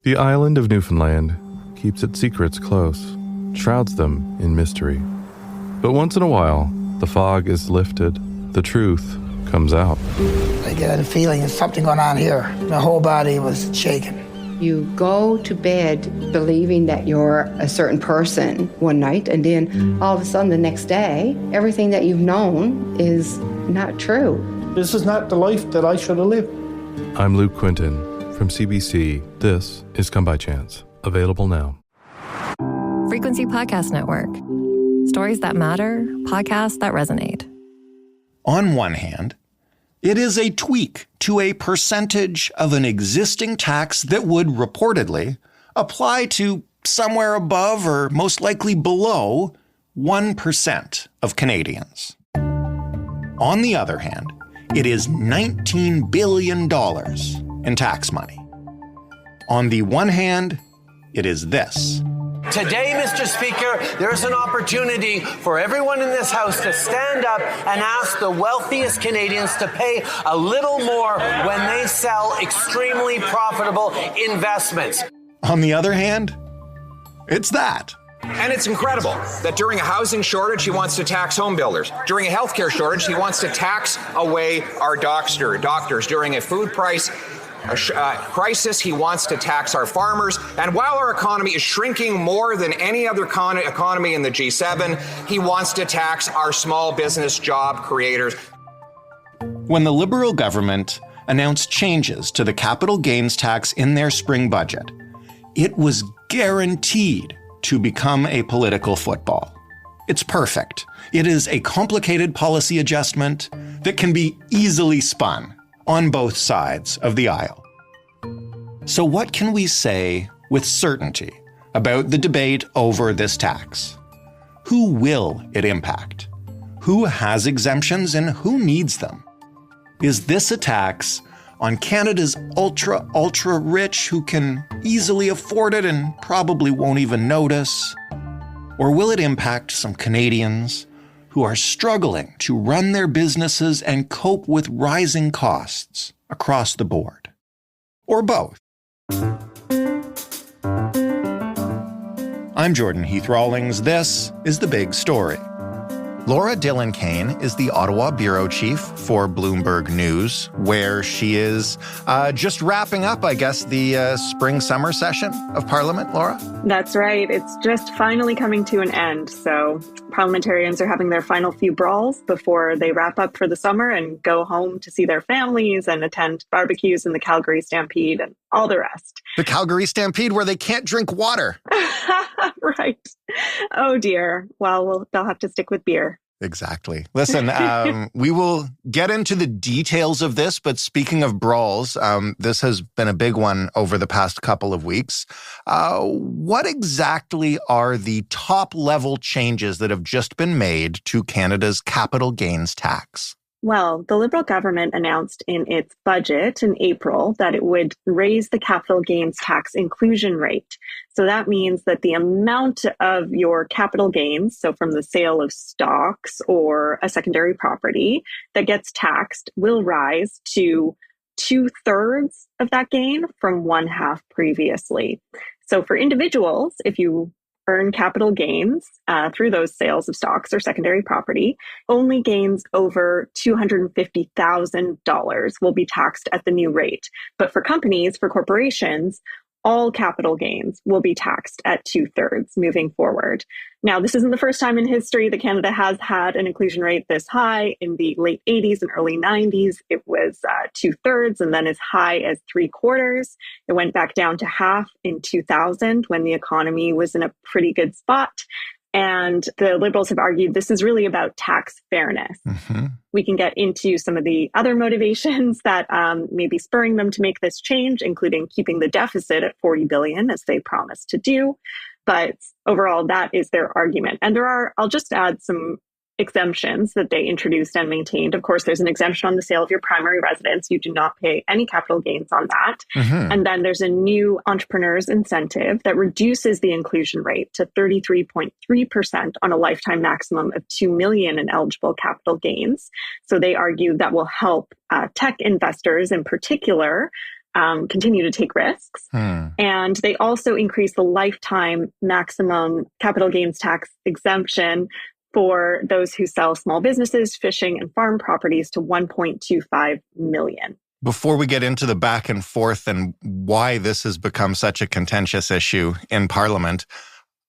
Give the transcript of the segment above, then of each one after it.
The island of Newfoundland keeps its secrets close, shrouds them in mystery. But once in a while, the fog is lifted, the truth comes out. I get a feeling there's something going on here. My whole body was shaking. You go to bed believing that you're a certain person one night, and then all of a sudden the next day, everything that you've known is not true. This is not the life that I should have lived. I'm Luke Quinton from CBC. This is Come By Chance. Available now. Frequency Podcast Network. Stories that matter, podcasts that resonate. On one hand, it is a tweak to a percentage of an existing tax that would reportedly apply to somewhere above or most likely below 1% of Canadians. On the other hand, it is $19 billion in tax money. On the one hand, it is this. Today, Mr. Speaker, there's an opportunity for everyone in this House to stand up and ask the wealthiest Canadians to pay a little more when they sell extremely profitable investments. On the other hand, it's that. And it's incredible that during a housing shortage, he wants to tax home builders. During a healthcare shortage, he wants to tax away our doctors. During a food price crisis, he wants to tax our farmers. And while our economy is shrinking more than any other economy in the G7, he wants to tax our small business job creators. When the Liberal government announced changes to the capital gains tax in their spring budget, it was guaranteed to become a political football. It's perfect. It is a complicated policy adjustment that can be easily spun on both sides of the aisle. So what can we say with certainty about the debate over this tax? Who will it impact? Who has exemptions and who needs them? Is this a tax on Canada's ultra rich who can easily afford it and probably won't even notice? Or will it impact some Canadians who are struggling to run their businesses and cope with rising costs across the board? Or both? I'm Jordan Heath Rawlings. This is The Big Story. Laura Dhillon Kane is the Ottawa bureau chief for Bloomberg News, where she is just wrapping up, I guess, the spring-summer session of Parliament, Laura? That's right. It's just finally coming to an end. So parliamentarians are having their final few brawls before they wrap up for the summer and go home to see their families and attend barbecues in the Calgary Stampede and all the rest. The Calgary Stampede, where they can't drink water. Right. Oh, dear. Well, they'll have to stick with beer. Exactly. Listen, we will get into the details of this, but speaking of brawls, this has been a big one over the past couple of weeks. What exactly are the top-level changes that have just been made to Canada's capital gains tax? Well, the Liberal government announced in its budget in April that it would raise the capital gains tax inclusion rate. So that means that the amount of your capital gains, so from the sale of stocks or a secondary property that gets taxed, will rise to 2/3 of that gain from 1/2 previously. So for individuals, if you earn capital gains through those sales of stocks or secondary property, only gains over $250,000 will be taxed at the new rate. But for companies, for corporations, all capital gains will be taxed at 2/3 moving forward. Now, this isn't the first time in history that Canada has had an inclusion rate this high. In the late 80s and early 90s, it was 2/3 and then as high as 3/4. It went back down to half in 2000 when the economy was in a pretty good spot. And the Liberals have argued this is really about tax fairness. Mm-hmm. We can get into some of the other motivations that may be spurring them to make this change, including keeping the deficit at $40 billion, as they promised to do. But overall, that is their argument. And I'll just add some exemptions that they introduced and maintained. Of course, there's an exemption on the sale of your primary residence. You do not pay any capital gains on that. Mm-hmm. And then there's a new entrepreneur's incentive that reduces the inclusion rate to 33.3% on a lifetime maximum of $2 million in eligible capital gains. So they argue that will help tech investors in particular continue to take risks. And they also increase the lifetime maximum capital gains tax exemption for those who sell small businesses, fishing, and farm properties to $1.25 million. Before we get into the back and forth and why this has become such a contentious issue in Parliament,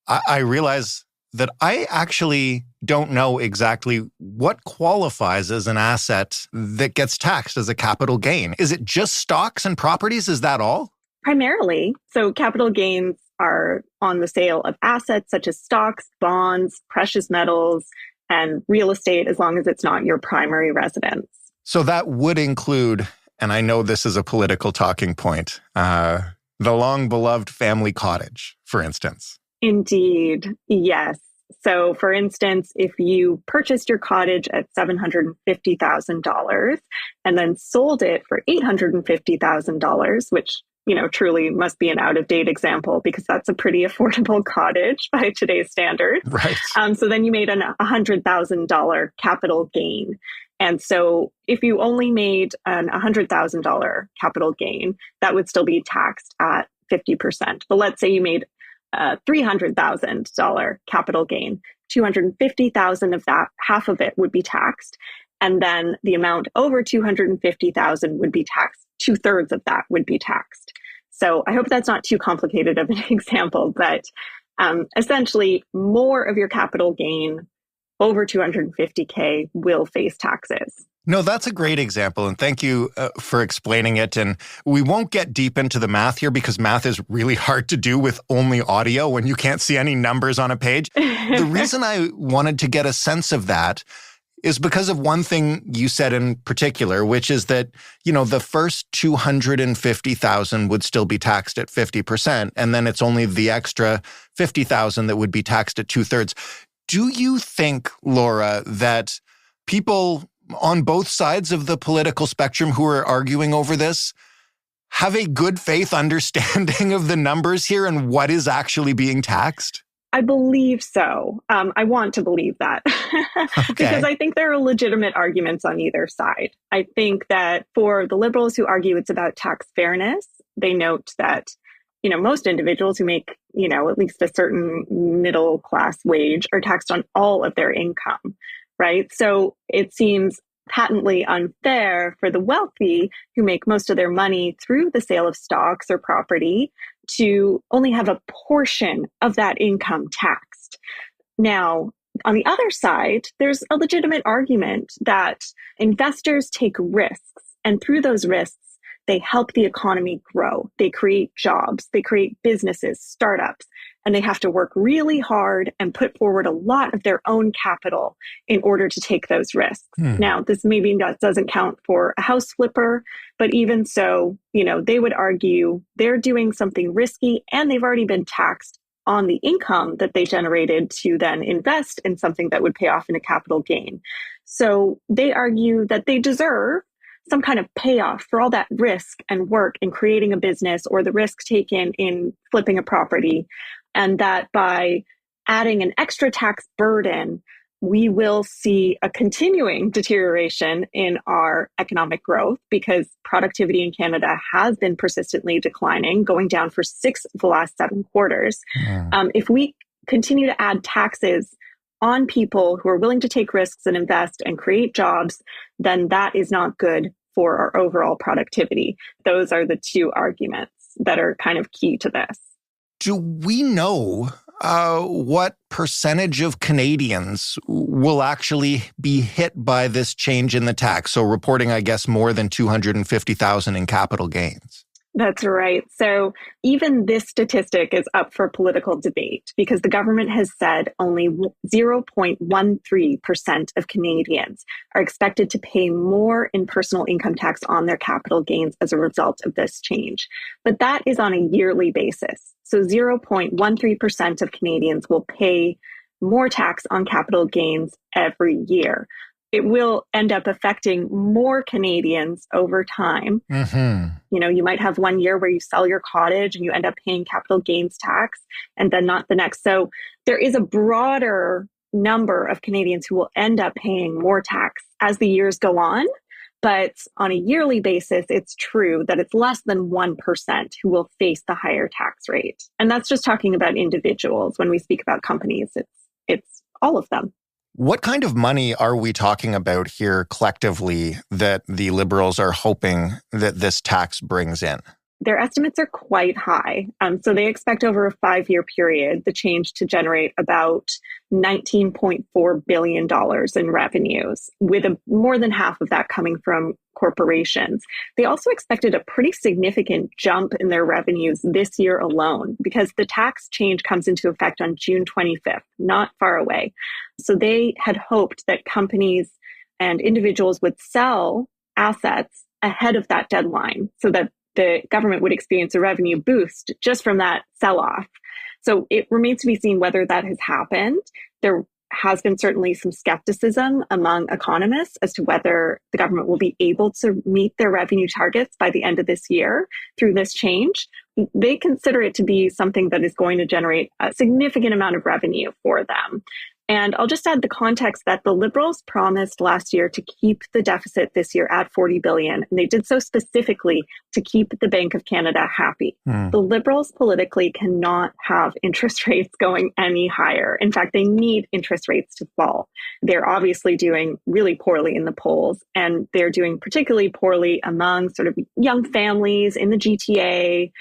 I realize that I actually don't know exactly what qualifies as an asset that gets taxed as a capital gain. Is it just stocks and properties? Is that all? Primarily. So capital gains are on the sale of assets such as stocks, bonds, precious metals, and real estate, as long as it's not your primary residence. So that would include, and I know this is a political talking point, the long-beloved family cottage, for instance. Indeed, yes. So, for instance, if you purchased your cottage at $750,000 and then sold it for $850,000, which, truly must be an out-of-date example because that's a pretty affordable cottage by today's standards. Right. So then you made a $100,000 capital gain. And so if you only made an $100,000 capital gain, that would still be taxed at 50%. But let's say you made a $300,000 capital gain, $250,000 of that, half of it would be taxed. And then the amount over $250,000 would be taxed. 2/3 of that would be taxed. So I hope that's not too complicated of an example, but essentially more of your capital gain over $250K will face taxes. No, that's a great example. And thank you for explaining it. And we won't get deep into the math here because math is really hard to do with only audio when you can't see any numbers on a page. The reason I wanted to get a sense of that is because of one thing you said in particular, which is that, the first $250,000 would still be taxed at 50%. And then it's only the extra $50,000 that would be taxed at 2/3. Do you think, Laura, that people on both sides of the political spectrum who are arguing over this have a good faith understanding of the numbers here and what is actually being taxed? I believe so. I want to believe that because I think there are legitimate arguments on either side. I think that for the Liberals who argue it's about tax fairness, they note that, most individuals who make, at least a certain middle class wage are taxed on all of their income, right? So it seems patently unfair for the wealthy who make most of their money through the sale of stocks or property to only have a portion of that income taxed. Now, on the other side, there's a legitimate argument that investors take risks, and through those risks, they help the economy grow. They create jobs, they create businesses, startups, and they have to work really hard and put forward a lot of their own capital in order to take those risks. Now, this maybe doesn't count for a house flipper, but even so, they would argue they're doing something risky and they've already been taxed on the income that they generated to then invest in something that would pay off in a capital gain. So they argue that they deserve some kind of payoff for all that risk and work in creating a business or the risk taken in flipping a property. And that by adding an extra tax burden, we will see a continuing deterioration in our economic growth because productivity in Canada has been persistently declining, going down for 6 of the last 7 quarters. If we continue to add taxes on people who are willing to take risks and invest and create jobs, then that is not good for our overall productivity. Those are the two arguments that are kind of key to this. Do we know what percentage of Canadians will actually be hit by this change in the tax? So reporting, I guess, more than $250,000 in capital gains. That's right. So even this statistic is up for political debate because the government has said only 0.13% of Canadians are expected to pay more in personal income tax on their capital gains as a result of this change. But that is on a yearly basis. So 0.13% of Canadians will pay more tax on capital gains every year. It will end up affecting more Canadians over time. You might have one year where you sell your cottage and you end up paying capital gains tax and then not the next. So there is a broader number of Canadians who will end up paying more tax as the years go on. But on a yearly basis, it's true that it's less than 1% who will face the higher tax rate. And that's just talking about individuals. When we speak about companies, it's all of them. What kind of money are we talking about here collectively that the Liberals are hoping that this tax brings in? Their estimates are quite high. So they expect over a 5-year period, the change to generate about $19.4 billion in revenues, with more than half of that coming from corporations. They also expected a pretty significant jump in their revenues this year alone, because the tax change comes into effect on June 25th, not far away. So they had hoped that companies and individuals would sell assets ahead of that deadline so that the government would experience a revenue boost just from that sell-off. So it remains to be seen whether that has happened. There has been certainly some skepticism among economists as to whether the government will be able to meet their revenue targets by the end of this year through this change. They consider it to be something that is going to generate a significant amount of revenue for them. And I'll just add the context that the Liberals promised last year to keep the deficit this year at $40 billion. And they did so specifically to keep the Bank of Canada happy. The Liberals politically cannot have interest rates going any higher. In fact, they need interest rates to fall. They're obviously doing really poorly in the polls, and they're doing particularly poorly among sort of young families in the GTA,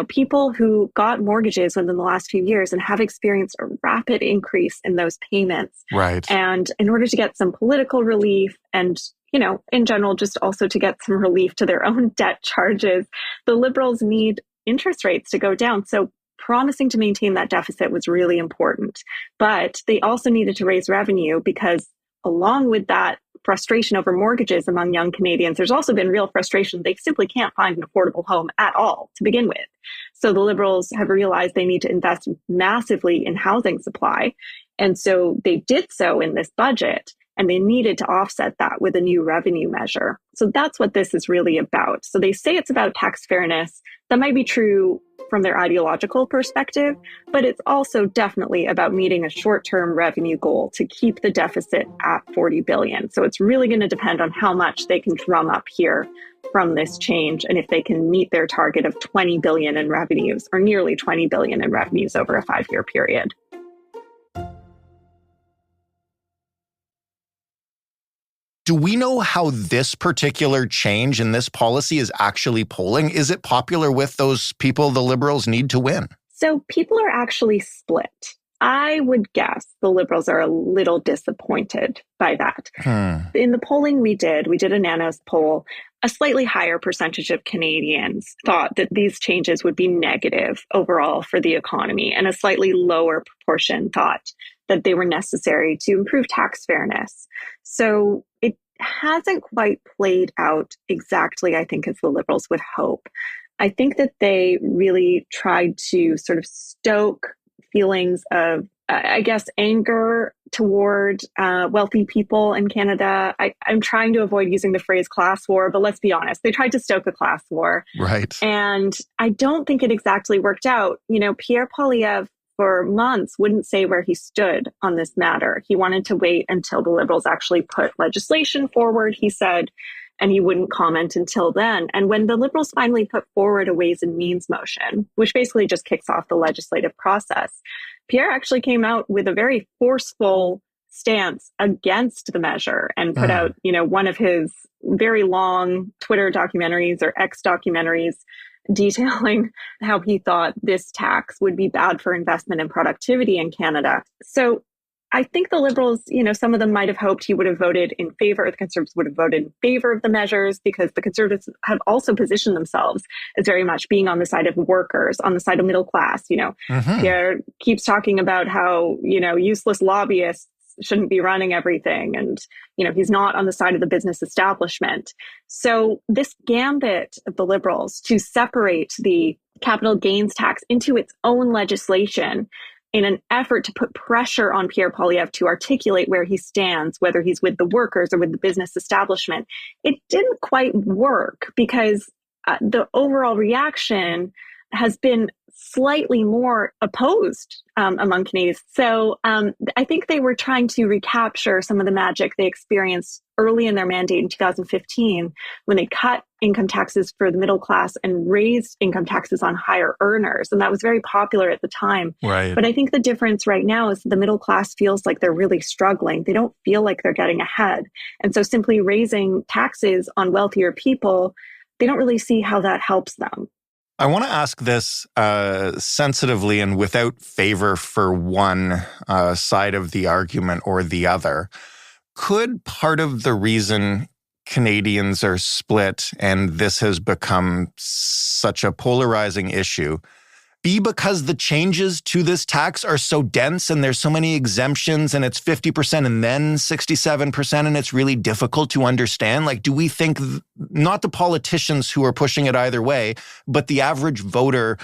people who got mortgages within the last few years and have experienced a rapid increase in those payments. Right. And in order to get some political relief and, in general, just also to get some relief to their own debt charges, the Liberals need interest rates to go down. So promising to maintain that deficit was really important. But they also needed to raise revenue because along with that frustration over mortgages among young Canadians, there's also been real frustration. They simply can't find an affordable home at all to begin with. So the Liberals have realized they need to invest massively in housing supply. And so they did so in this budget, and they needed to offset that with a new revenue measure. So that's what this is really about. So they say it's about tax fairness. That might be true from their ideological perspective, but it's also definitely about meeting a short-term revenue goal to keep the deficit at $40 billion. So it's really going to depend on how much they can drum up here from this change, and if they can meet their target of $20 billion in revenues, or nearly $20 billion in revenues over a 5-year period. Do we know how this particular change in this policy is actually polling? Is it popular with those people the Liberals need to win? So people are actually split. I would guess the Liberals are a little disappointed by that. In the polling we did a Nanos poll, a slightly higher percentage of Canadians thought that these changes would be negative overall for the economy, and a slightly lower proportion thought that they were necessary to improve tax fairness. So it hasn't quite played out exactly, I think, as the Liberals would hope. I think that they really tried to sort of stoke feelings of, anger toward wealthy people in Canada. I'm trying to avoid using the phrase class war, but let's be honest, they tried to stoke a class war. Right. And I don't think it exactly worked out. Pierre Poilievre for months wouldn't say where he stood on this matter. He wanted to wait until the Liberals actually put legislation forward, he said, and he wouldn't comment until then. And when the Liberals finally put forward a Ways and Means motion, which basically just kicks off the legislative process, Pierre actually came out with a very forceful stance against the measure and put out, one of his very long Twitter documentaries or X documentaries detailing how he thought this tax would be bad for investment and productivity in Canada. So I think the Liberals, some of them might have hoped he would have voted in favor, or the Conservatives would have voted in favor of the measures, because the Conservatives have also positioned themselves as very much being on the side of workers, on the side of middle class. Pierre keeps talking about how, useless lobbyists shouldn't be running everything. And, he's not on the side of the business establishment. So this gambit of the Liberals to separate the capital gains tax into its own legislation in an effort to put pressure on Pierre Poilievre to articulate where he stands, whether he's with the workers or with the business establishment, it didn't quite work, because the overall reaction has been slightly more opposed among Canadians. So I think they were trying to recapture some of the magic they experienced early in their mandate in 2015 when they cut income taxes for the middle class and raised income taxes on higher earners. And that was very popular at the time. Right. But I think the difference right now is the middle class feels like they're really struggling. They don't feel like they're getting ahead. And so simply raising taxes on wealthier people, they don't really see how that helps them. I want to ask this sensitively and without favor for one side of the argument or the other. Could part of the reason Canadians are split and this has become such a polarizing issue be because the changes to this tax are so dense and there's so many exemptions and it's 50% and then 67% and it's really difficult to understand? Like, do we think not the politicians who are pushing it either way, but the average voter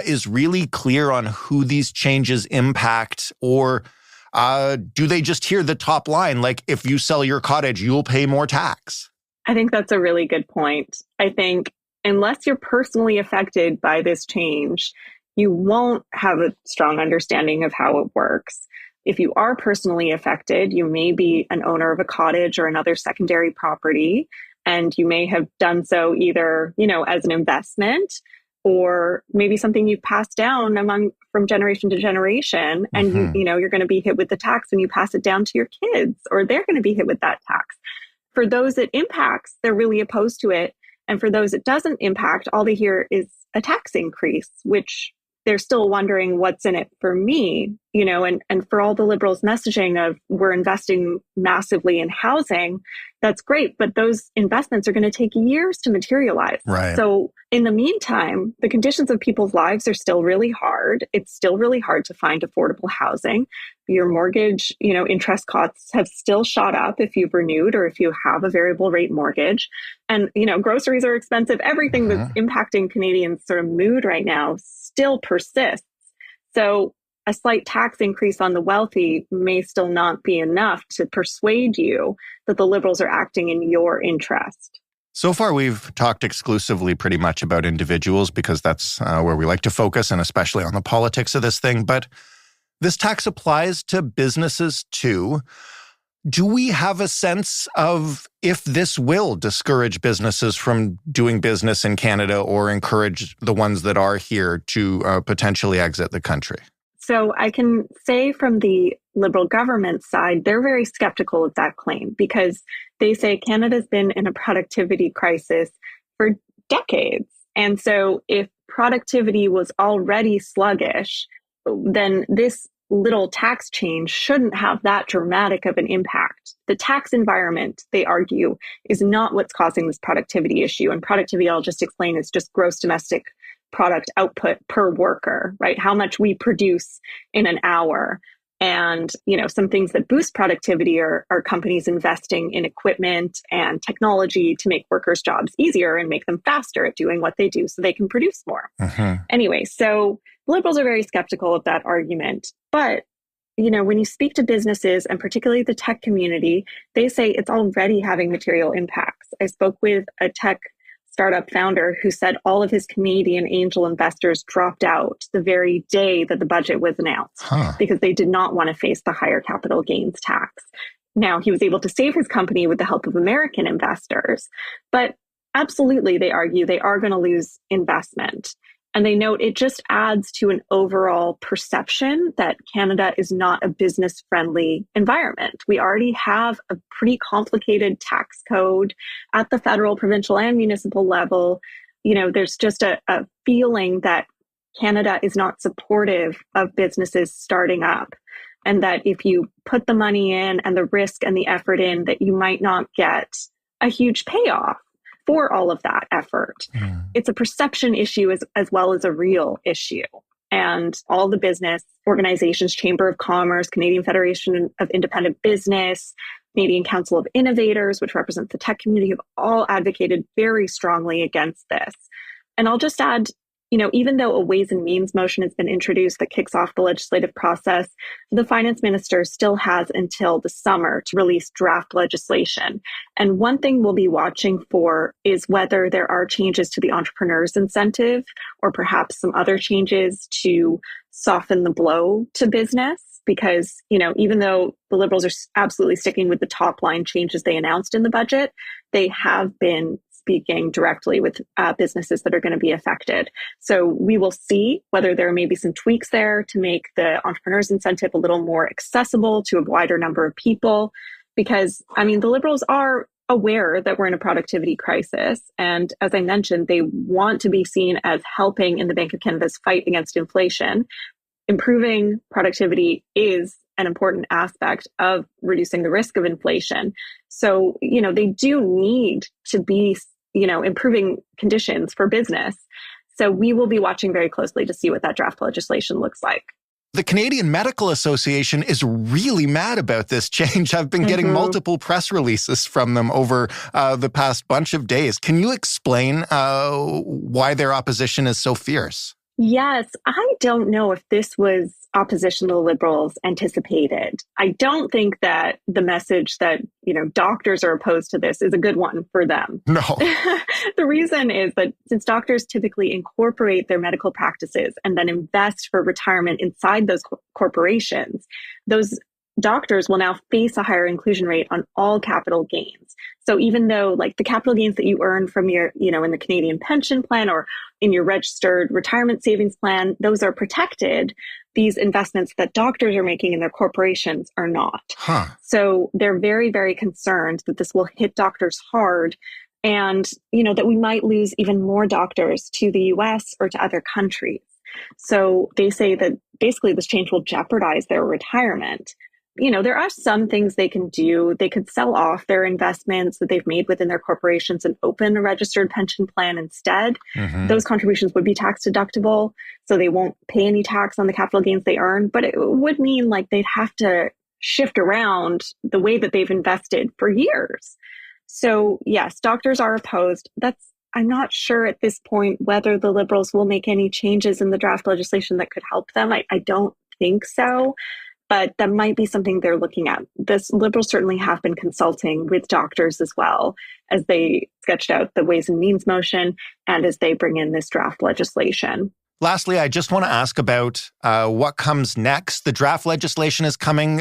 is really clear on who these changes impact? Or do they just hear the top line, like, if you sell your cottage, you'll pay more tax? I think that's a really good point. I think unless you're personally affected by this change, you won't have a strong understanding of how it works. If you are personally affected, you may be an owner of a cottage or another secondary property, and you may have done so either, as an investment or maybe something you've passed down from generation to generation. And you're going to be hit with the tax when you pass it down to your kids, or they're going to be hit with that tax. For those it impacts, they're really opposed to it. And for those it doesn't impact, all they hear is a tax increase, which they're still wondering what's in it for me, and for all the Liberals' messaging of we're investing massively in housing, that's great. But those investments are going to take years to materialize. Right. So in the meantime, the conditions of people's lives are still really hard. It's still really hard to find affordable housing. Your mortgage, interest costs have still shot up if you've renewed or if you have a variable rate mortgage. And, groceries are expensive. Everything that's impacting Canadians' sort of mood right now still persists. So a slight tax increase on the wealthy may still not be enough to persuade you that the Liberals are acting in your interest. So far, we've talked exclusively pretty much about individuals because that's where we like to focus, and especially on the politics of this thing. But this tax applies to businesses too. Do we have a sense of if this will discourage businesses from doing business in Canada or encourage the ones that are here to potentially exit the country? So I can say from the Liberal government side, they're very skeptical of that claim because they say Canada's been in a productivity crisis for decades. And so if productivity was already sluggish, then this little tax change shouldn't have that dramatic of an impact. The tax environment, they argue, is not what's causing this productivity issue. And productivity, I'll just explain, is just gross domestic product output per worker, right? How much we produce in an hour. And, some things that boost productivity are companies investing in equipment and technology to make workers' jobs easier and make them faster at doing what they do so they can produce more. Anyway, so Liberals are very skeptical of that argument. But, when you speak to businesses and particularly the tech community, they say it's already having material impacts. I spoke with a tech startup founder who said all of his Canadian angel investors dropped out the very day that the budget was announced because they did not want to face the higher capital gains tax. Now, he was able to save his company with the help of American investors, but absolutely, they argue they are going to lose investment. And they note it just adds to an overall perception that Canada is not a business-friendly environment. We already have a pretty complicated tax code at the federal, provincial, and municipal level. There's just a feeling that Canada is not supportive of businesses starting up, and that if you put the money in and the risk and the effort in, that you might not get a huge payoff for all of that effort. It's a perception issue as well as a real issue. And all the business organizations, Chamber of Commerce, Canadian Federation of Independent Business, Canadian Council of Innovators, which represents the tech community, have all advocated very strongly against this. And I'll just add, even though a Ways and Means motion has been introduced that kicks off the legislative process, the finance minister still has until the summer to release draft legislation. And one thing we'll be watching for is whether there are changes to the entrepreneur's incentive or perhaps some other changes to soften the blow to business. Because, even though the Liberals are absolutely sticking with the top line changes they announced in the budget, they have been speaking directly with businesses that are going to be affected. So we will see whether there may be some tweaks there to make the entrepreneur's incentive a little more accessible to a wider number of people. Because, the Liberals are aware that we're in a productivity crisis. And as I mentioned, they want to be seen as helping in the Bank of Canada's fight against inflation. Improving productivity is an important aspect of reducing the risk of inflation. So, they do need to be, improving conditions for business. So we will be watching very closely to see what that draft legislation looks like. The Canadian Medical Association is really mad about this change. I've been getting multiple press releases from them over the past bunch of days. Can you explain why their opposition is so fierce? Yes, I don't know if this was opposition the Liberals anticipated. I don't think that the message that, doctors are opposed to this is a good one for them. No. The reason is that since doctors typically incorporate their medical practices and then invest for retirement inside those corporations, those doctors will now face a higher inclusion rate on all capital gains. So even though the capital gains that you earn from your, in the Canadian pension plan or in your registered retirement savings plan, those are protected. These investments that doctors are making in their corporations are not. So they're very, very concerned that this will hit doctors hard and, that we might lose even more doctors to the US or to other countries. So they say that basically this change will jeopardize their retirement. There are some things they can do. They could sell off their investments that they've made within their corporations and open a registered pension plan instead. Those contributions would be tax deductible, so they won't pay any tax on the capital gains they earn. But it would mean they'd have to shift around the way that they've invested for years. So yes, doctors are opposed. I'm not sure at this point whether the Liberals will make any changes in the draft legislation that could help them. I don't think so. But that might be something they're looking at. The Liberals certainly have been consulting with doctors as well as they sketched out the Ways and Means motion and as they bring in this draft legislation. Lastly, I just want to ask about what comes next. The draft legislation is coming.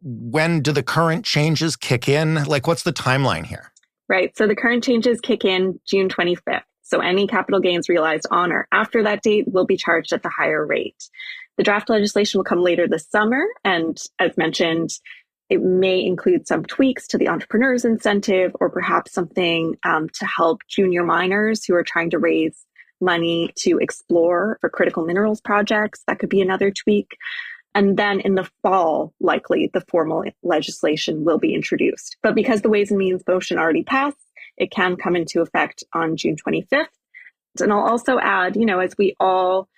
When do the current changes kick in? What's the timeline here? Right. So the current changes kick in June 25th. So any capital gains realized on or after that date will be charged at the higher rate. The draft legislation will come later this summer, and as mentioned, it may include some tweaks to the entrepreneur's incentive or perhaps something to help junior miners who are trying to raise money to explore for critical minerals projects. That could be another tweak. And then in the fall, likely the formal legislation will be introduced. But because the Ways and Means motion already passed, it can come into effect on June 25th. And I'll also add, as we all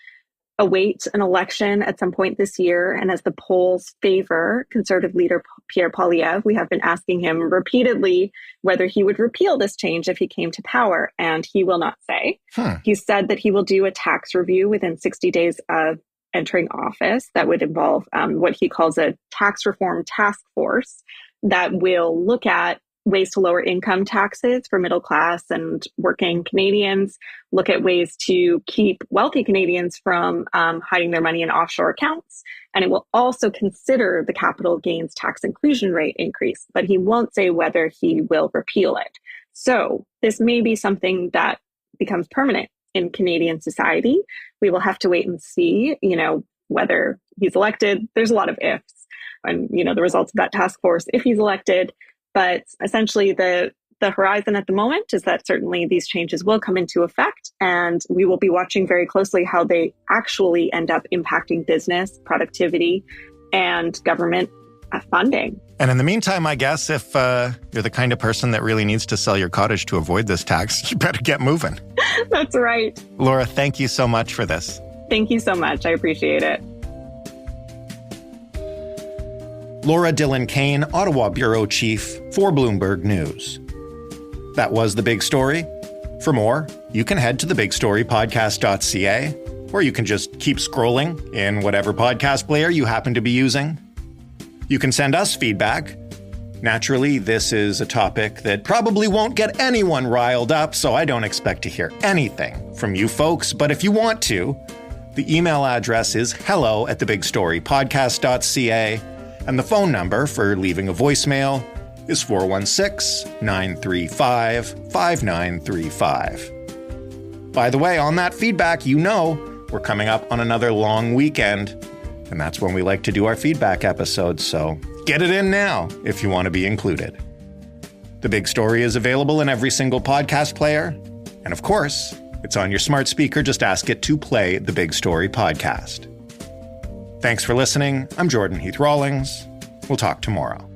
await an election at some point this year, and as the polls favor Conservative leader Pierre Poilievre, we have been asking him repeatedly whether he would repeal this change if he came to power, and he will not say. He said that he will do a tax review within 60 days of entering office that would involve what he calls a tax reform task force that will look at ways to lower income taxes for middle class and working Canadians, look at ways to keep wealthy Canadians from hiding their money in offshore accounts. And it will also consider the capital gains tax inclusion rate increase, but he won't say whether he will repeal it. So this may be something that becomes permanent in Canadian society. We will have to wait and see, whether he's elected. There's a lot of ifs and, the results of that task force if he's elected. But essentially, the horizon at the moment is that certainly these changes will come into effect, and we will be watching very closely how they actually end up impacting business, productivity, and government funding. And in the meantime, I guess if you're the kind of person that really needs to sell your cottage to avoid this tax, you better get moving. That's right. Laura, thank you so much for this. Thank you so much. I appreciate it. Laura Dhillon Kane, Ottawa Bureau Chief for Bloomberg News. That was The Big Story. For more, you can head to thebigstorypodcast.ca, or you can just keep scrolling in whatever podcast player you happen to be using. You can send us feedback. Naturally, this is a topic that probably won't get anyone riled up, so I don't expect to hear anything from you folks. But if you want to, the email address is hello@thebigstorypodcast.ca, and the phone number for leaving a voicemail is 416-935-5935. By the way, on that feedback, you know we're coming up on another long weekend, and that's when we like to do our feedback episodes, so get it in now if you want to be included. The Big Story is available in every single podcast player, and of course, it's on your smart speaker. Just ask it to play the Big Story podcast. Thanks for listening. I'm Jordan Heath Rawlings. We'll talk tomorrow.